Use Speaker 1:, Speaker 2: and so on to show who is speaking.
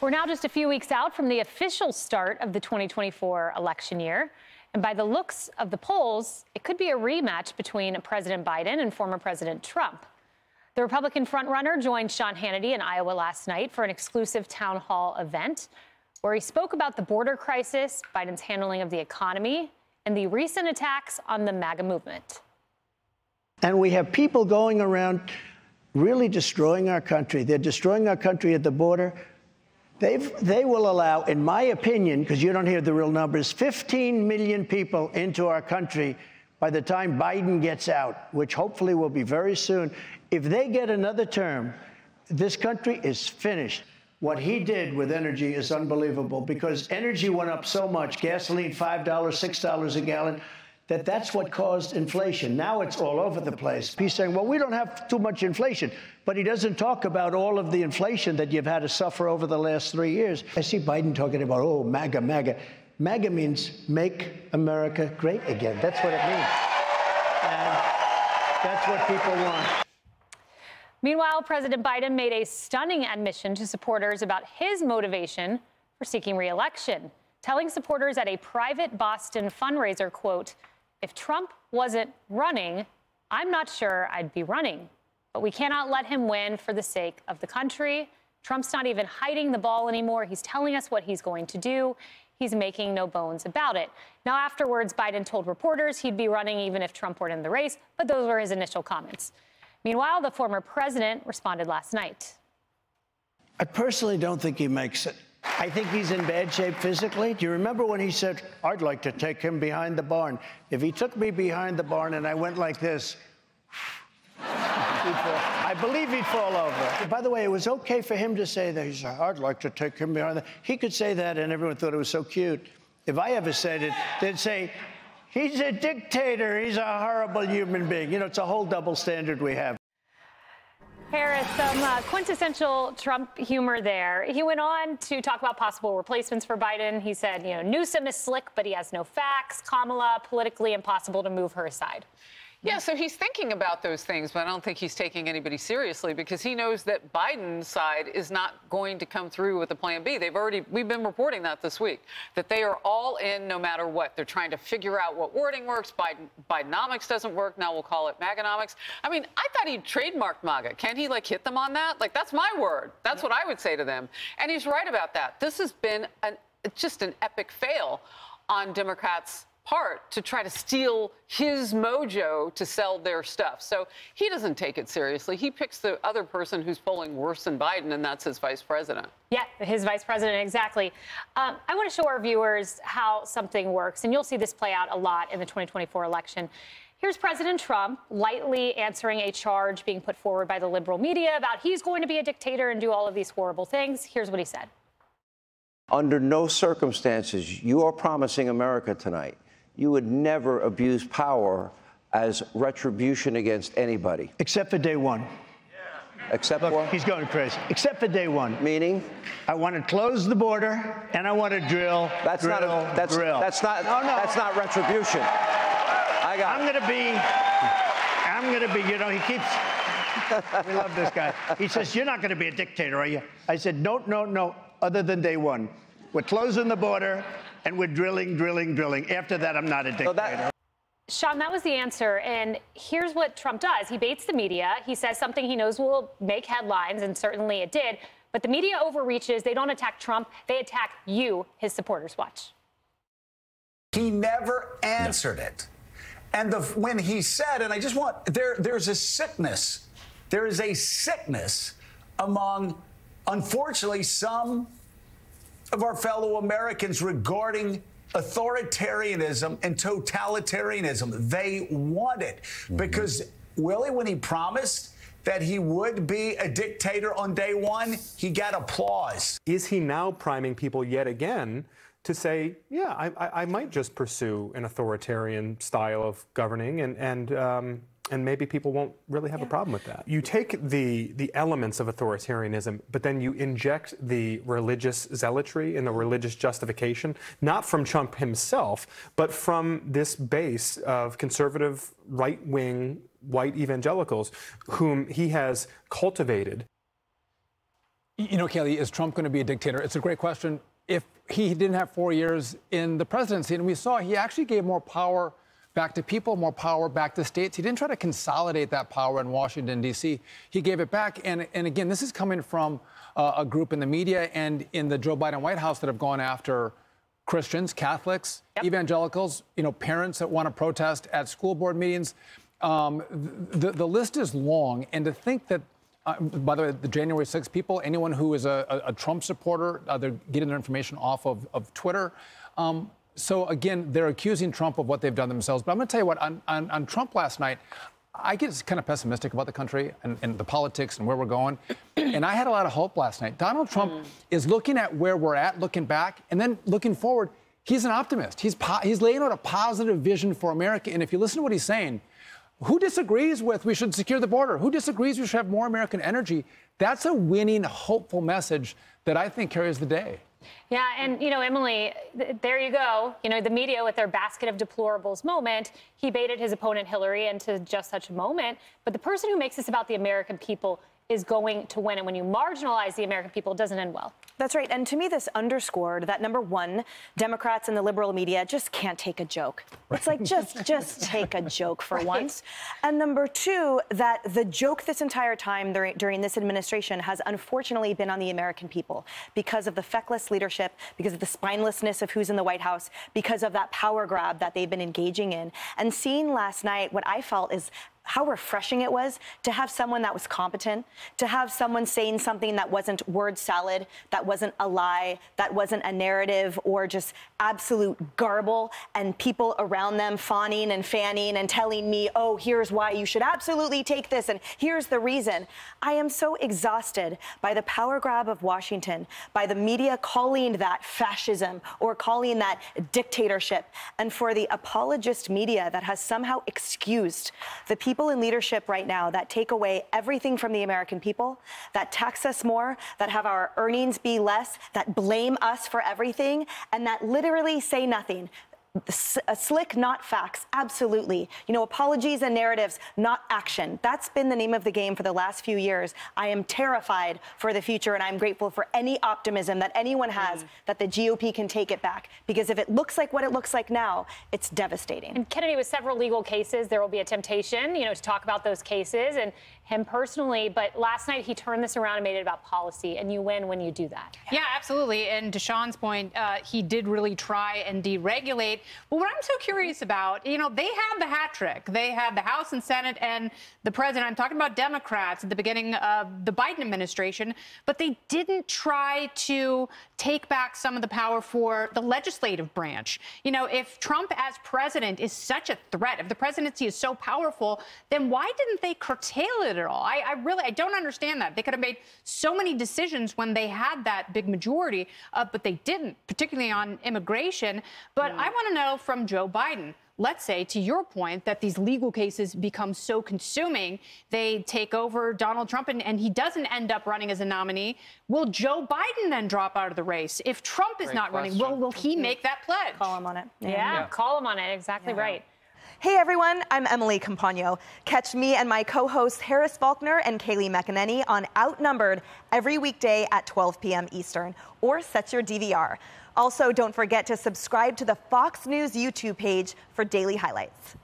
Speaker 1: We're now just a few weeks out from the official start of the 2024 election year. And by the looks of the polls, it could be a rematch between President Biden and former President Trump. The Republican frontrunner joined Sean Hannity in Iowa last night for an exclusive town hall event where he spoke about the border crisis, Biden's handling of the economy, and the recent attacks on the MAGA movement.
Speaker 2: And we have people going around really destroying our country. They're destroying our country at the border. They will allow, in my opinion, because you don't hear the real numbers, 15 million people into our country by the time Biden gets out, which hopefully will be very soon. If they get another term, this country is finished. What he did with energy is unbelievable because energy went up so much, gasoline $5, $6 a gallon, that's what caused inflation. Now it's all over the place. He's saying, well, we don't have too much inflation, but he doesn't talk about all of the inflation that you've had to suffer over the last 3 years. I see Biden talking about, oh, MAGA, MAGA. MAGA means make America great again. That's what it means. And that's what people want.
Speaker 1: Meanwhile, President Biden made a stunning admission to supporters about his motivation for seeking re-election, telling supporters at a private Boston fundraiser, quote, "If Trump wasn't running, I'm not sure I'd be running. But we cannot let him win for the sake of the country. Trump's not even hiding the ball anymore. He's telling us what he's going to do. He's making no bones about it." Now, afterwards, Biden told reporters he'd be running even if Trump weren't in the race, but those were his initial comments. Meanwhile, the former president responded last night.
Speaker 2: I personally don't think he makes it. I think he's in bad shape physically. Do you remember when he said, I'd like to take him behind the barn? If he took me behind the barn and I went like this, I believe he'd fall over. By the way, it was okay for him to say that. He said, I'd like to take him behind the... He could say that and everyone thought it was so cute. If I ever said it, they'd say, he's a dictator. He's a horrible human being. You know, it's a whole double standard we have.
Speaker 1: Harris, some quintessential Trump humor there. He went on to talk about possible replacements for Biden. He said, you know, Newsom is slick, but he has no facts. Kamala, politically impossible to move her aside.
Speaker 3: Yeah, so he's thinking about those things, but I don't think he's taking anybody seriously because he knows that Biden's side is not going to come through with a plan B. We've been reporting that this week, that they are all in no matter what. They're trying to figure out what wording works. Bidenomics doesn't work. Now we'll call it MAGAnomics. I mean, I thought he trademarked MAGA. Can he, like, hit them on that? Like, that's my word. That's what I would say to them. And he's right about that. This has been just an epic fail on Democrats' part to try to steal his mojo to sell their stuff. So he doesn't take it seriously. He picks the other person who's polling worse than Biden, and that's his vice president. Yeah,
Speaker 1: his vice president, exactly. I want to show our viewers how something works, and you'll see this play out a lot in the 2024 election. Here's President Trump lightly answering a charge being put forward by the liberal media about he's going to be a dictator and do all of these horrible things. Here's what he said.
Speaker 4: Under no circumstances, you are promising America tonight you would never abuse power as retribution against anybody.
Speaker 2: Except for day one.
Speaker 4: Except
Speaker 2: Look,
Speaker 4: for?
Speaker 2: He's going crazy. Except for day one.
Speaker 4: Meaning?
Speaker 2: I want to close the border, and I want to drill,
Speaker 4: that's
Speaker 2: drill, drill.
Speaker 4: That's not retribution.
Speaker 2: I'm going to be, you know, he keeps, we love this guy. He says, you're not going to be a dictator, are you? I said, no, other than day one. We're closing the border, and we're drilling. After that, I'm not a dictator.
Speaker 1: Sean, that was the answer. And here's what Trump does. He baits the media. He says something he knows will make headlines, and certainly it did. But the media overreaches. They don't attack Trump. They attack you, his supporters. Watch.
Speaker 5: He never answered it. And when he said, and I just want, there's a sickness. There is a sickness among, unfortunately, some of our fellow Americans regarding authoritarianism and totalitarianism. They want it because Willie, when he promised that he would be a dictator on day one, he got applause.
Speaker 6: Is he now priming people yet again to say, yeah, I might just pursue an authoritarian style of governing and maybe people won't really have a problem with that. You take the elements of authoritarianism, but then you inject the religious zealotry and the religious justification, not from Trump himself, but from this base of conservative, right-wing, white evangelicals whom he has cultivated.
Speaker 7: You know, Kaylee, is Trump going to be a dictator? It's a great question. If he didn't have 4 years in the presidency, and we saw he actually gave more power back to people, more power back to states. He didn't try to consolidate that power in Washington, D.C. He gave it back. And again, this is coming from a group in the media and in the Joe Biden White House that have gone after Christians, Catholics, evangelicals, you know, parents that want to protest at school board meetings. The list is long. And to think that, by the way, the January 6th people, anyone who is a Trump supporter, they're getting their information off of Twitter. So, again, they're accusing Trump of what they've done themselves. But I'm going to tell you what, on Trump last night, I get kind of pessimistic about the country and the politics and where we're going. And I had a lot of hope last night. Donald Trump is looking at where we're at, looking back, and then looking forward. He's an optimist. He's laying out a positive vision for America. And if you listen to what he's saying, who disagrees with we should secure the border? Who disagrees we should have more American energy? That's a winning, hopeful message that I think carries the day.
Speaker 1: Yeah, and, you know, Emily, there you go. You know, the media with their basket of deplorables moment, he baited his opponent Hillary into just such a moment. But the person who makes this about the American people is going to win. And when you marginalize the American people, it doesn't end well.
Speaker 8: That's right. And to me, this underscored that, number one, Democrats and the liberal media just can't take a joke. It's like, just take a joke for once. And number two, that the joke this entire time during this administration has unfortunately been on the American people because of the feckless leadership, because of the spinelessness of who's in the White House, because of that power grab that they've been engaging in. And seeing last night, what I felt is how refreshing it was to have someone that was competent, to have someone saying something that wasn't word salad, that wasn't a lie, that wasn't a narrative or just absolute garble, and people around them fawning and fanning and telling me, oh, here's why you should absolutely take this, and here's the reason. I am so exhausted by the power grab of Washington, by the media calling that fascism or calling that dictatorship, and for the apologist media that has somehow excused the people in leadership right now that take away everything from the American people, that tax us more, that have our earnings be less, that blame us for everything, and that literally say nothing. Slick, not facts, absolutely. You know, apologies and narratives, not action. That's been the name of the game for the last few years. I am terrified for the future, and I'm grateful for any optimism that anyone has that the GOP can take it back. Because if it looks like what it looks like now, it's devastating.
Speaker 1: And Kennedy, with several legal cases, there will be a temptation, you know, to talk about those cases and him personally. But last night, he turned this around and made it about policy, and you win when you do that.
Speaker 9: Yeah, absolutely. And to Sean's point, he did really try and deregulate. But what I'm so curious about, you know, they had the hat trick. They had the House and Senate and the president. I'm talking about Democrats at the beginning of the Biden administration, but they didn't try to take back some of the power for the legislative branch. You know, if Trump as president is such a threat, if the presidency is so powerful, then why didn't they curtail it at all? I don't understand that. They could have made so many decisions when they had that big majority, but they didn't, particularly on immigration. But I want to know from Joe Biden, let's say, to your point, that these legal cases become so consuming, they take over Donald Trump and he doesn't end up running as a nominee. Will Joe Biden then drop out of the race? If Trump is not running, will he make that pledge?
Speaker 8: Call him on it.
Speaker 1: Yeah, call him on it. Exactly right.
Speaker 8: Hey everyone, I'm Emily Campagno. Catch me and my co-hosts Harris Faulkner and Kaylee McEnany on Outnumbered every weekday at 12 p.m. Eastern, or set your DVR. Also, don't forget to subscribe to the Fox News YouTube page for daily highlights.